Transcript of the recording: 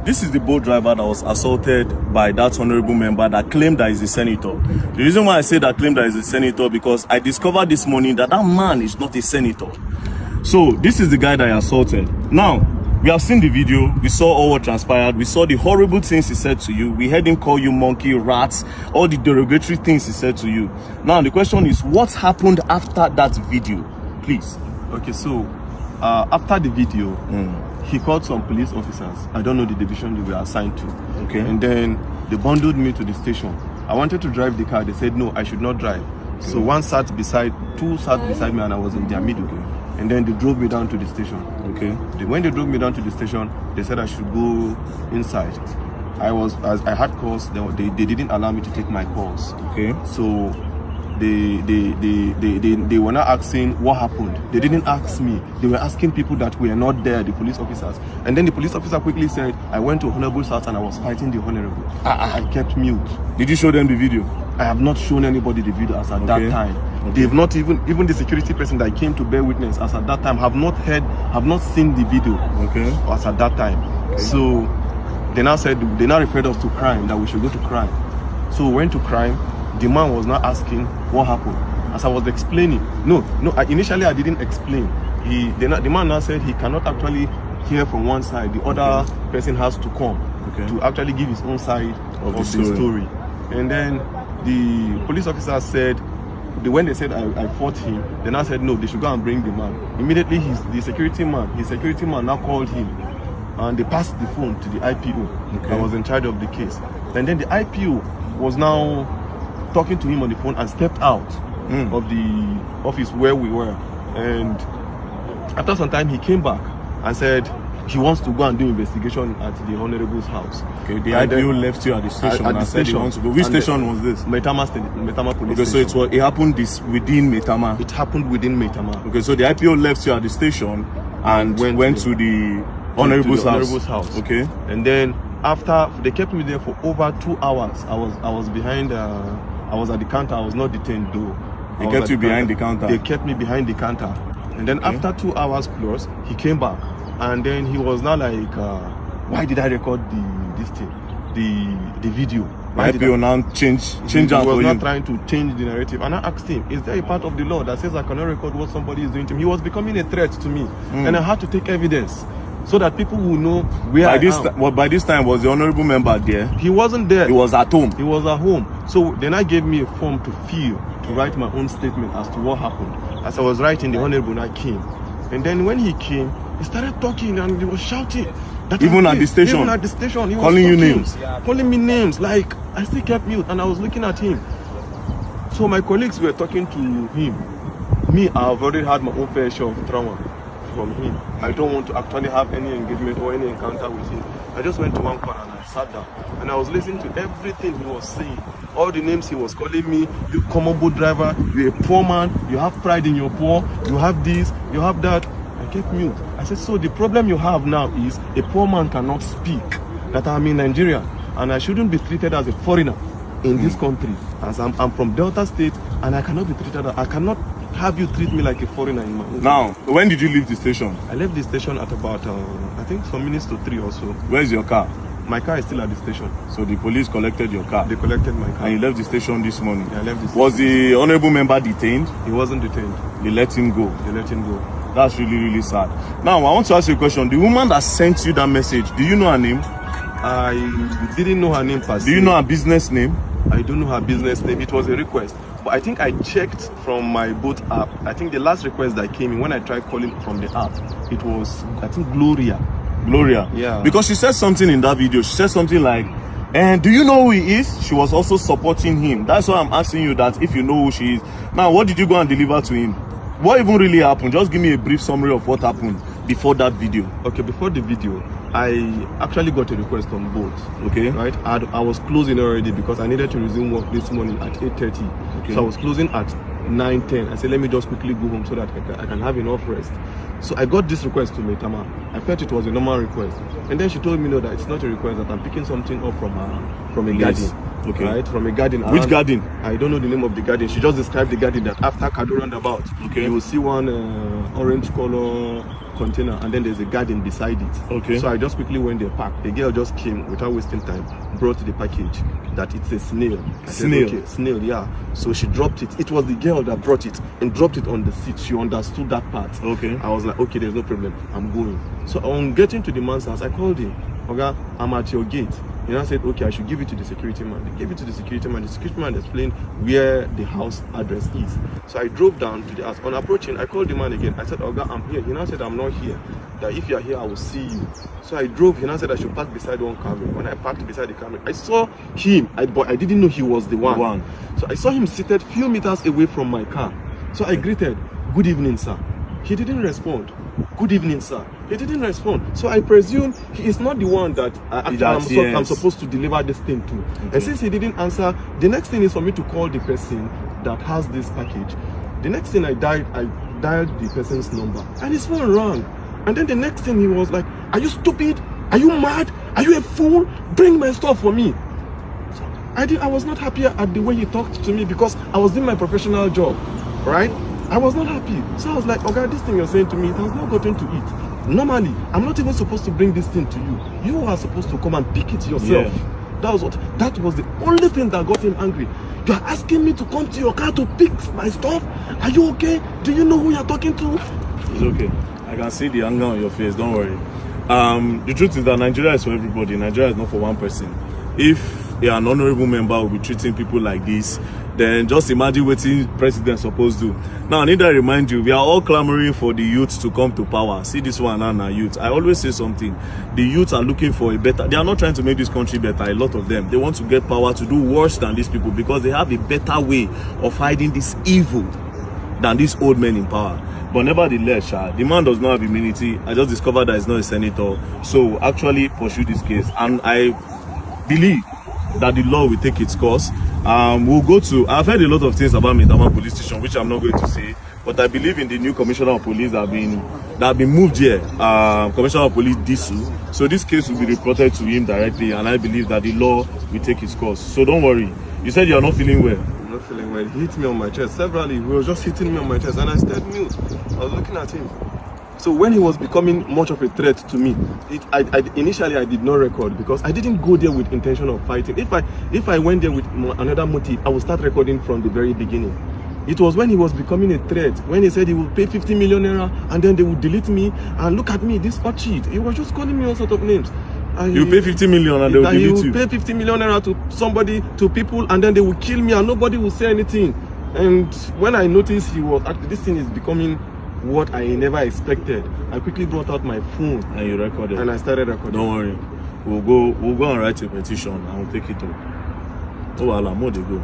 this is the boat driver that was assaulted by that honorable member that claimed that he's a senator. The reason why I say that claimed that he's a senator, because I discovered this morning that that man is not a senator. So this is the guy that he assaulted. Now, we have seen the video, we saw all what transpired, we saw the horrible things he said to you, we heard him call you monkey, rats, all the derogatory things he said to you. Now the question is, what happened after that video? Please. Okay, so after the video, he called some police officers. I don't know the division they were assigned to. Okay. And then they bundled me to the station. I wanted to drive the car. They said, no, I should not drive. Okay. So two sat beside me and I was in their middle. Okay. And then they drove me down to the station. Okay. When they drove me down to the station, they said I should go inside. As I had calls, they didn't allow me to take my calls. Okay. So they were not asking what happened. They didn't ask me. They were asking people that were not there, the police officers. And then the police officer quickly said, I went to Honorable's house and I was fighting the Honorable. I kept mute. Did you show them the video? I have not shown anybody the video as at that time. Okay. They've not even the security person that came to bear witness as at that time have not seen the video. Okay. As at that time. Okay. So they now referred us to crime, that we should go to crime. So we went to crime. The man was not asking what happened. As I was explaining, initially I didn't explain. The man now said he cannot actually hear from one side. The other person has to come to actually give his own side of the story. And then the police officer said, when they said I fought him, they now said no, they should go and bring the man. Immediately his security man now called him, and they passed the phone to the IPO that was in charge of the case. And then the IPO was now talking to him on the phone and stepped out of the office where we were. And after some time he came back and said he wants to go and do investigation at the Honorable's house. Okay, the IPO left you at the station and said he wants to go. Which station was this? Maitama police station. So it happened within Maitama? It happened within Maitama. Okay, so the IPO left you at the station and went to the Honorable's house. Okay. And then after, they kept me there for over 2 hours. I was behind, I was at the counter. I was not detained though. They kept you behind the counter? They kept me behind the counter. And then after 2 hours plus, he came back. And then he was now like, why did I record the video? Why did IPO now change He was not trying to change the narrative. And I asked him, is there a part of the law that says I cannot record what somebody is doing to me? He was becoming a threat to me. And I had to take evidence so that people will know where I am. By this time, was the honorable member there? He wasn't there. He was at home? He was at home. So then I gave me a form to fill, to write my own statement as to what happened. As I was writing, the honorable I came. And then when he came, he started talking and he was shouting. Even at the station? Even at the station. He was calling you names? Calling me names. Like, I still kept mute and I was looking at him. So my colleagues were talking to him. Me, I've already had my own fair share of trauma from him. I don't want to actually have any engagement or any encounter with him. I just went to one corner and I sat down. And I was listening to everything he was saying. All the names he was calling me. You common boat driver, you're a poor man, you have pride in your poor, you have this, you have that. I kept mute. I said, so the problem you have now is a poor man cannot speak that I'm in Nigeria and I shouldn't be treated as a foreigner in this country, as I'm from Delta State and I cannot be treated, I cannot have you treat me like a foreigner in my own. Now, when did you leave the station? I left the station at about, I think some minutes to 3 or so. Where's your car? My car is still at the station. So the police collected your car? They collected my car. And you left the station this morning? Yeah, I left the station. Was the honorable member detained? He wasn't detained. They let him go? They let him go. That's really, really sad. Now, I want to ask you a question. The woman that sent you that message, do you know her name? I didn't know her name per se. Do you know her business name? I don't know her business name. It was a request. But I think I checked from my boat app. I think the last request that came in when I tried calling from the app, it was, I think, Gloria. Gloria? Yeah. Because she said something in that video. She said something like, and do you know who he is? She was also supporting him. That's why I'm asking you that if you know who she is. Now, what did you go and deliver to him? What even really happened? Just give me a brief summary of what happened before that video. Okay, before the video, I actually got a request on both. Okay. Right? I was closing already because I needed to resume work this morning at 8:30. Okay. So I was closing at 9:10. I said, let me just quickly go home so that I can have enough rest. So I got this request to Maitama. I thought it was a normal request. And then she told me, no, that it's not a request, that I'm picking something up from a Yes. garden. Okay. Right? From a garden. Which around- garden? I don't know the name of the garden. She just described the garden that after Kado roundabout, Okay. you will see one orange color container, and then there's a garden beside it. Okay. So I just quickly went there, parked. The girl just came without wasting time, brought the package, that it's a snail. I said, Snail? okay, snail, yeah. So she dropped it. It was the girl that brought it and dropped it on the seat. She understood that part. Okay. I was like, okay, there's no problem. I'm going. So on getting to the man's house, I called him. Oga, I'm at your gate. He now said, okay, I should give it to the security man. They gave it to the security man. The security man explained where the house address is. So I drove down to the house. On approaching, I called the man again. I said, Oga, I'm here. He now said, I'm not here. That if you're here, I will see you. So I drove. He now said I should park beside one camera. When I parked beside the camera, I saw him, but I didn't know he was the one. So I saw him seated few meters away from my car. So I greeted, good evening, sir. He didn't respond. Good evening, sir. He didn't respond. So I presume he is not the one that I'm supposed to deliver this thing to. Okay. And since he didn't answer, the next thing is for me to call the person that has this package. The next thing I dialed the person's number, and his phone rang. And then the next thing he was like, are you stupid? Are you mad? Are you a fool? Bring my stuff for me. So I was not happy at the way he talked to me, because I was doing my professional job, right? I was not happy. So I was like, okay, this thing you're saying to me, it has not gotten to it. Normally, I'm not even supposed to bring this thing to you. You are supposed to come and pick it yourself. Yeah. That was the only thing that got him angry. You are asking me to come to your car to pick my stuff? Are you okay? Do you know who you're talking to? It's okay. I can see the anger on your face. Don't worry. The truth is that Nigeria is for everybody. Nigeria is not for one person. If an honorable member will be treating people like this, then just imagine what the president supposed to do. Now, I need to remind you, we are all clamoring for the youth to come to power. See this one now, youth. I always say something. The youth are looking for a better. They are not trying to make this country better. A lot of them. They want to get power to do worse than these people, because they have a better way of hiding this evil than these old men in power. But nevertheless, the man does not have immunity. I just discovered that he's not a senator. So actually pursue this case. And I believe that the law will take its course. We'll go to, I've heard a lot of things about Maitama police station, which I'm not going to say, but I believe in the new commissioner of police that have been moved here, Commissioner of Police Disu. So this case will be reported to him directly, and I believe that the law will take its course. So don't worry. You said you're not feeling well. I'm not feeling well. He hit me on my chest severally. He was just hitting me on my chest, and I stayed mute. I was looking at him. So when he was becoming much of a threat to me, initially I did not record, because I didn't go there with intention of fighting. If I went there with another motive, I would start recording from the very beginning. It was when he was becoming a threat, when he said he would pay 50 million naira and then they would delete me, and look at me, this cheat. He was just calling me all sorts of names. You pay 50 million and they will delete you. He would pay 50 million naira to somebody, to people, and then they would kill me and nobody would say anything. And when I noticed this thing is becoming what I never expected, I quickly brought out my phone and you recorded. And I started recording. Don't worry. We'll go and write a petition and we'll take it up. Oh, Allah, more they go.